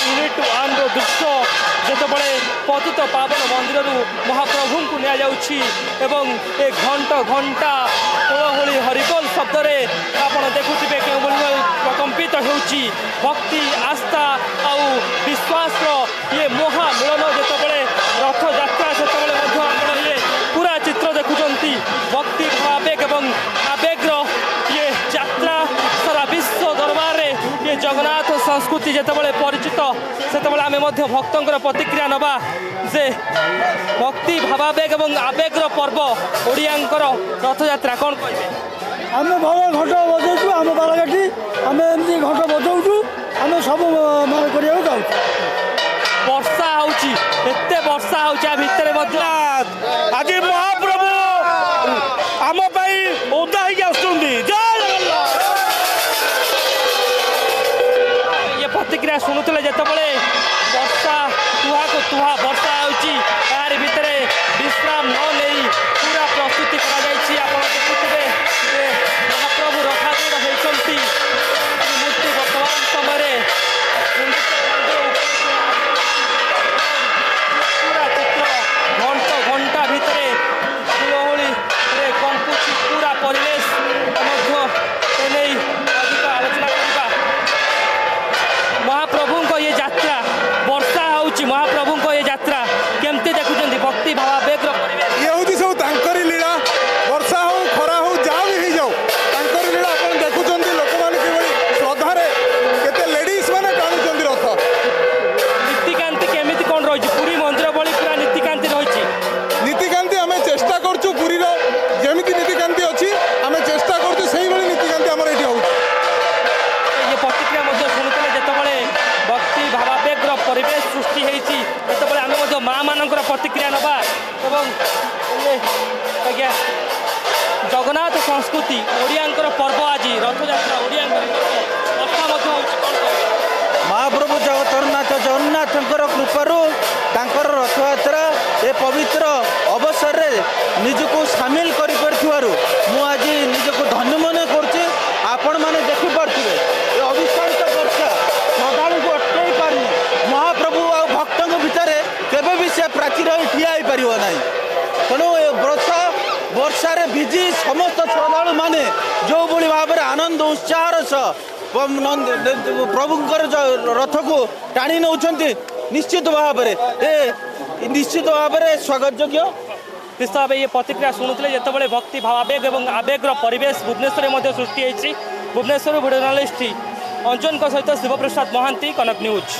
Unit 1 दृश्य जितेबाला पतित पावन मंदिर महाप्रभु को एवं ए घंटा घंटा कोलहोली हरिबोल शब्द आपण देखुवे प्रकंपित होउची भक्ति आस्था आउ विश्वास ये महामिलन जितेबाला रथ यात्रा से ये पूरा चित्र देखुंती भक्ति भावेग एवं आवेग्र ये यात्रा सारा विश्व दरबार रे ये जगन्नाथ संस्कृति जितेबाला परिचित सेतेबाला आमे मध्य भक्तंकर प्रतिक्रिया नबा जे भक्ति भावावेग एवं आवेग्र पर्व ओडियांकर रथ यात्रा कौन कहबे आम भल घंट बजाऊ आम बालघाटी आम एमती घंट बजाऊ आम सब करा वर्षा होची एते वर्षा होची आ भितरे आज महाप्रभु आम ओदा ये प्रतिक्रिया शुणुले जितेबाला वर्षा तुहा को तुहा वर्षा होची यार भितरे विश्राम न नहीं पूरा प्रस्तुति करा देखुवे महाप्रभु रथारूढ़ होती मूर्ति वर्तमान समय पूरा चित्र घंटा घंटा भितर हुलहुली कंपुची पूरा परिवेश अधिक आलोचना करवा महाप्रभु ये यात्रा वर्षा होची महाप्रभु ये यात्रा केमती देखुं भक्ति भावावेग्र परिवेश ये हूँ सब तांकरी लीला वर्षा हो खरा हो जहाँ भी हो जाओ तांकरी लीला आप देखुं लोक मैंने कि श्रद्धार केते लेडीज मैंने टाणुंट रथ नीतिकांति केमिति कौन रही पुरी मंदिर भली पूरा नीतिकांति रही नीतिकांति आम चेष्टा करूँ पुरी जमी नीतिकांति अच्छी आम चेष्टा करूँ से नीतिकांति आम ये हो ये प्रतिक्रिया शुणुले जितेबाला भक्ति भावावेग्र परिवेश सृष्टि होती आम माँ मान प्रतिक्रिया नवा आज्ञा जगन्नाथ संस्कृति ओडियांकर पर्व आज रथ यात्रा ओडियांकर कथा महाप्रभु जगन्नाथ जगन्नाथंकर कृपारू तांकर रथ यात्रा ए पवित्र अवसर रे निजको सामिल करि परथिवारु मु आज निजको धन्य मन करछि आपण माने देखि परथिबे ए अविश्वास वर्षा श्रद्धालु को अटकाई पारनी महाप्रभु आ भक्तों भितर केबे भी से प्राचीर ठिया ही परिबो नाही तेणु वर्षा रे भिजी समस्त श्रद्धालु माने जो भली भाव आनंद उत्साह सह प्रभुंकर रथ को टाणी नौ निश्चित भाव निश्चित भाव स्वागत योग्य निश्चित भाव ये प्रतिक्रिया शुणुले जितेबाला भक्ति भावावेग और आवेग्र परिवेश भुवनेश्वर सृष्टि भुवनेश्वर भिडियो जर्नलिस्ट अंजन सहित शिवप्रसाद महांती कनक न्यूज।